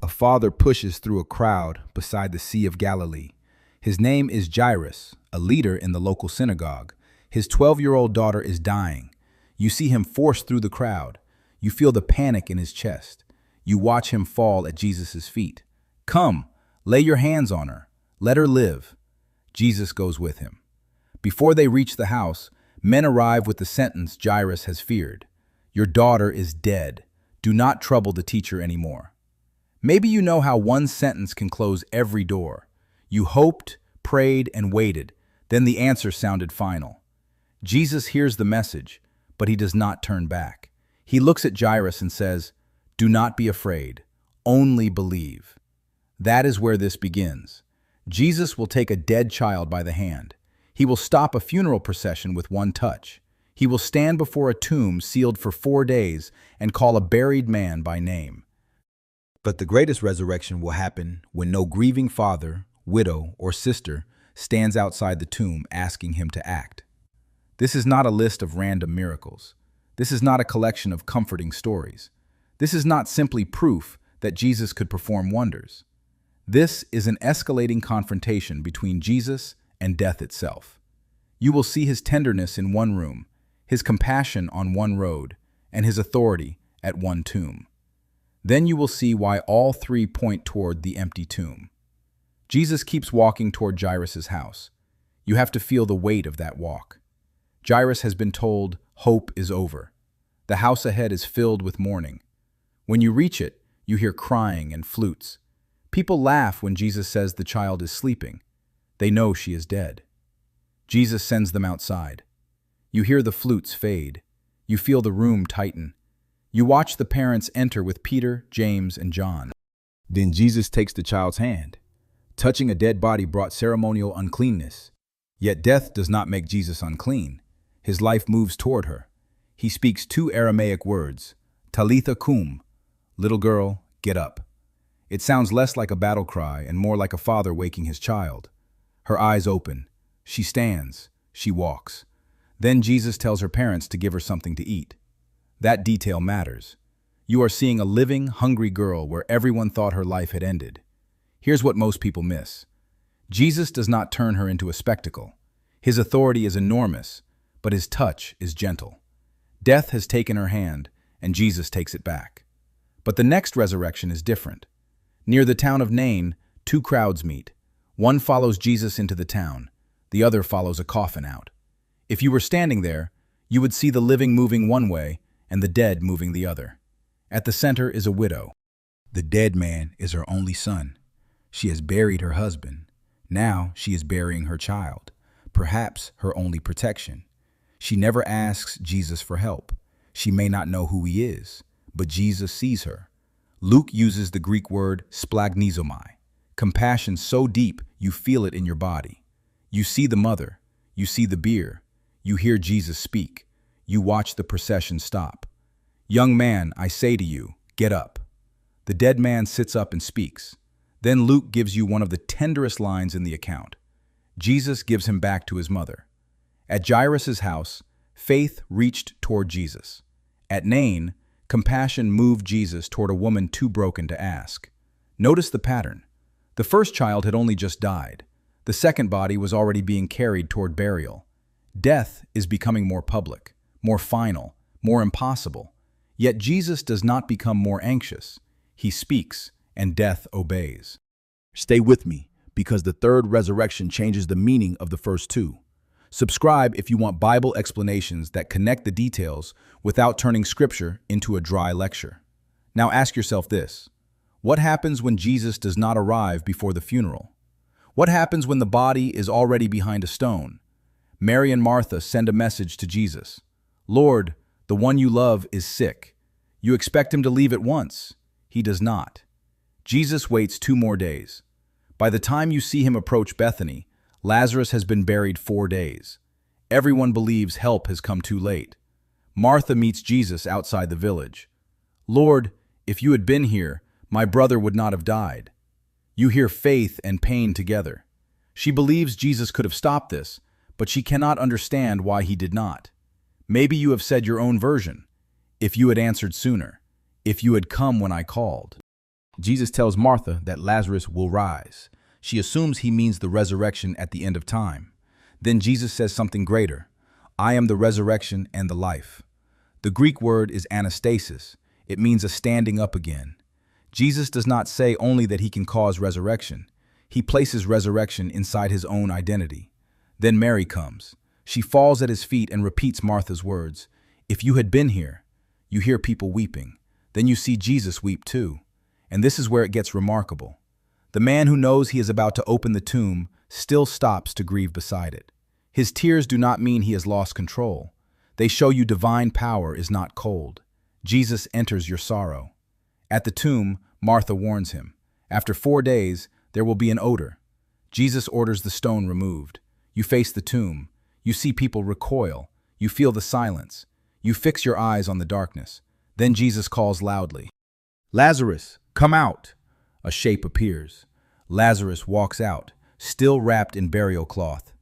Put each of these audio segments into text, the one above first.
A father pushes through a crowd beside the Sea of Galilee. His name is Jairus, a leader in the local synagogue. His 12-year-old daughter is dying. You see him force through the crowd. You feel the panic in his chest. You watch him fall at Jesus' feet. "Come, lay your hands on her. Let her live." Jesus goes with him. Before they reach the house, men arrive with the sentence Jairus has feared. "Your daughter is dead. Do not trouble the teacher anymore." Maybe you know how one sentence can close every door. You hoped, prayed, and waited. Then the answer sounded final. Jesus hears the message, but he does not turn back. He looks at Jairus and says, "Do not be afraid. Only believe." That is where this begins. Jesus will take a dead child by the hand. He will stop a funeral procession with one touch. He will stand before a tomb sealed for 4 days and call a buried man by name. But the greatest resurrection will happen when no grieving father, widow, or sister stands outside the tomb asking him to act. This is not a list of random miracles. This is not a collection of comforting stories. This is not simply proof that Jesus could perform wonders. This is an escalating confrontation between Jesus and death itself. You will see his tenderness in one room, his compassion on one road, and his authority at one tomb. Then you will see why all three point toward the empty tomb. Jesus keeps walking toward Jairus' house. You have to feel the weight of that walk. Jairus has been told, hope is over. The house ahead is filled with mourning. When you reach it, you hear crying and flutes. People laugh when Jesus says the child is sleeping. They know she is dead. Jesus sends them outside. You hear the flutes fade. You feel the room tighten. You watch the parents enter with Peter, James, and John. Then Jesus takes the child's hand. Touching a dead body brought ceremonial uncleanness. Yet death does not make Jesus unclean. His life moves toward her. He speaks 2 Aramaic words, Talitha cum, little girl, get up. It sounds less like a battle cry and more like a father waking his child. Her eyes open. She stands. She walks. Then Jesus tells her parents to give her something to eat. That detail matters. You are seeing a living, hungry girl where everyone thought her life had ended. Here's what most people miss. Jesus does not turn her into a spectacle. His authority is enormous, but his touch is gentle. Death has taken her hand, and Jesus takes it back. But the next resurrection is different. Near the town of Nain, 2 crowds meet. One follows Jesus into the town. The other follows a coffin out. If you were standing there, you would see the living moving one way and the dead moving the other. At the center is a widow. The dead man is her only son. She has buried her husband. Now she is burying her child, perhaps her only protection. She never asks Jesus for help. She may not know who he is, but Jesus sees her. Luke uses the Greek word splagnizomai, compassion so deep you feel it in your body. You see the mother, you see the bier, you hear Jesus speak, you watch the procession stop. "Young man, I say to you, get up." The dead man sits up and speaks. Then Luke gives you one of the tenderest lines in the account. Jesus gives him back to his mother. At Jairus' house, faith reached toward Jesus. At Nain, compassion moved Jesus toward a woman too broken to ask. Notice the pattern. The first child had only just died. The second body was already being carried toward burial. Death is becoming more public, more final, more impossible. Yet Jesus does not become more anxious. He speaks, and death obeys. Stay with me, because the third resurrection changes the meaning of the first 2. Subscribe if you want Bible explanations that connect the details without turning Scripture into a dry lecture. Now ask yourself this. What happens when Jesus does not arrive before the funeral? What happens when the body is already behind a stone? Mary and Martha send a message to Jesus. "Lord, the one you love is sick." You expect him to leave at once. He does not. Jesus waits 2 more days. By the time you see him approach Bethany, Lazarus has been buried 4 days. Everyone believes help has come too late. Martha meets Jesus outside the village. "Lord, if you had been here, my brother would not have died." You hear faith and pain together. She believes Jesus could have stopped this, but she cannot understand why he did not. Maybe you have said your own version. "If you had answered sooner. If you had come when I called." Jesus tells Martha that Lazarus will rise. She assumes he means the resurrection at the end of time. Then Jesus says something greater. I am the resurrection and the life. The Greek word is anastasis. It means a standing up again. Jesus does not say only that he can cause resurrection. He places resurrection inside his own identity. Then Mary comes. She falls at his feet and repeats Martha's words. If you had been here, you hear people weeping. Then you see Jesus weep too. And this is where it gets remarkable. The man who knows he is about to open the tomb still stops to grieve beside it. His tears do not mean he has lost control. They show you divine power is not cold. Jesus enters your sorrow. At the tomb, Martha warns him. After 4 days, there will be an odor. Jesus orders the stone removed. You face the tomb. You see people recoil. You feel the silence. You fix your eyes on the darkness. Then Jesus calls loudly, Lazarus, come out! A shape appears. Lazarus walks out, still wrapped in burial cloth.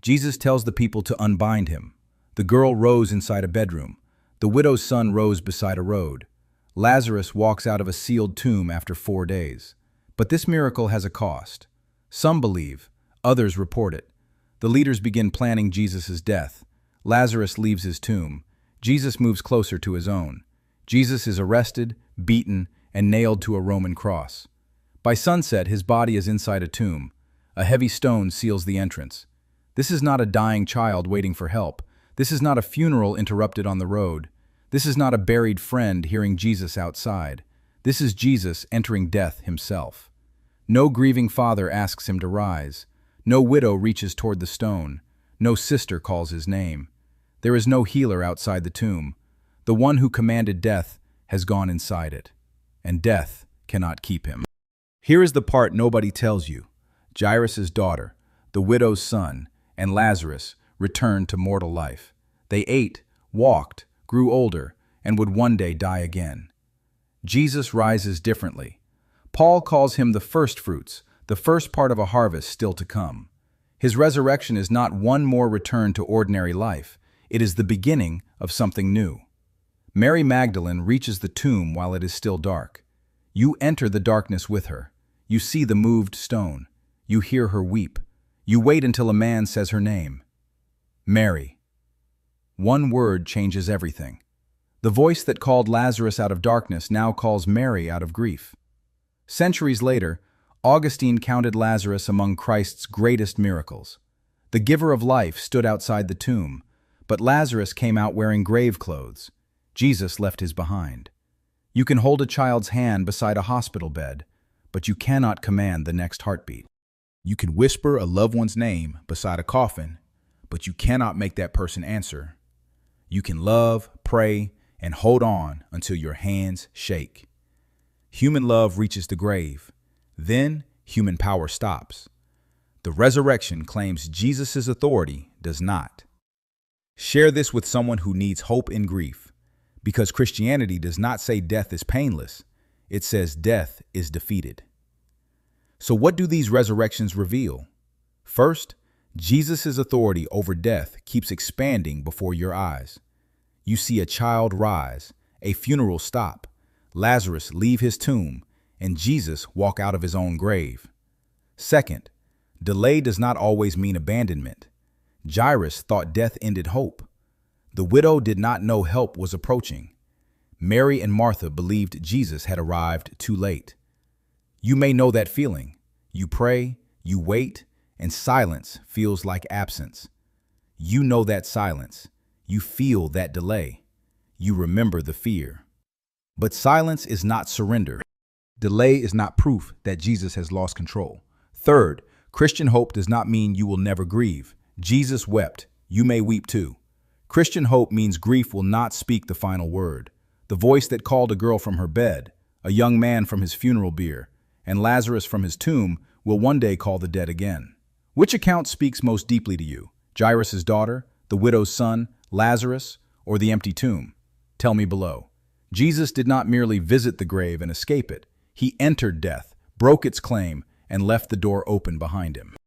Jesus tells the people to unbind him. The girl rose inside a bedroom. The widow's son rose beside a road. Lazarus walks out of a sealed tomb after 4 days. But this miracle has a cost. Some believe, others report it. The leaders begin planning Jesus' death. Lazarus leaves his tomb. Jesus moves closer to his own. Jesus is arrested, beaten, and nailed to a Roman cross. By sunset, his body is inside a tomb. A heavy stone seals the entrance. This is not a dying child waiting for help. This is not a funeral interrupted on the road. This is not a buried friend hearing Jesus outside. This is Jesus entering death himself. No grieving father asks him to rise. No widow reaches toward the stone. No sister calls his name. There is no healer outside the tomb. The one who commanded death has gone inside it, and death cannot keep him. Here is the part nobody tells you. Jairus' daughter, the widow's son, and Lazarus returned to mortal life. They ate, walked, grew older, and would one day die again. Jesus rises differently. Paul calls him the first fruits, the first part of a harvest still to come. His resurrection is not one more return to ordinary life. It is the beginning of something new. Mary Magdalene reaches the tomb while it is still dark. You enter the darkness with her. You see the moved stone. You hear her weep. You wait until a man says her name. Mary. One word changes everything. The voice that called Lazarus out of darkness now calls Mary out of grief. Centuries later, Augustine counted Lazarus among Christ's greatest miracles. The giver of life stood outside the tomb, but Lazarus came out wearing grave clothes. Jesus left his behind. You can hold a child's hand beside a hospital bed, but you cannot command the next heartbeat. You can whisper a loved one's name beside a coffin, but you cannot make that person answer. You can love, pray, and hold on until your hands shake. Human love reaches the grave. Then human power stops. The resurrection claims Jesus' authority does not. Share this with someone who needs hope in grief, because Christianity does not say death is painless. It says death is defeated. So what do these resurrections reveal? First, Jesus' authority over death keeps expanding before your eyes. You see a child rise, a funeral stop, Lazarus leave his tomb, and Jesus walk out of his own grave. Second, delay does not always mean abandonment. Jairus thought death ended hope. The widow did not know help was approaching. Mary and Martha believed Jesus had arrived too late. You may know that feeling. You pray, you wait, and silence feels like absence. You know that silence. You feel that delay. You remember the fear. But silence is not surrender. Delay is not proof that Jesus has lost control. Third, Christian hope does not mean you will never grieve. Jesus wept. You may weep too. Christian hope means grief will not speak the final word. The voice that called a girl from her bed, a young man from his funeral bier, and Lazarus from his tomb will one day call the dead again. Which account speaks most deeply to you? Jairus' daughter, the widow's son, Lazarus, or the empty tomb? Tell me below. Jesus did not merely visit the grave and escape it. He entered death, broke its claim, and left the door open behind him.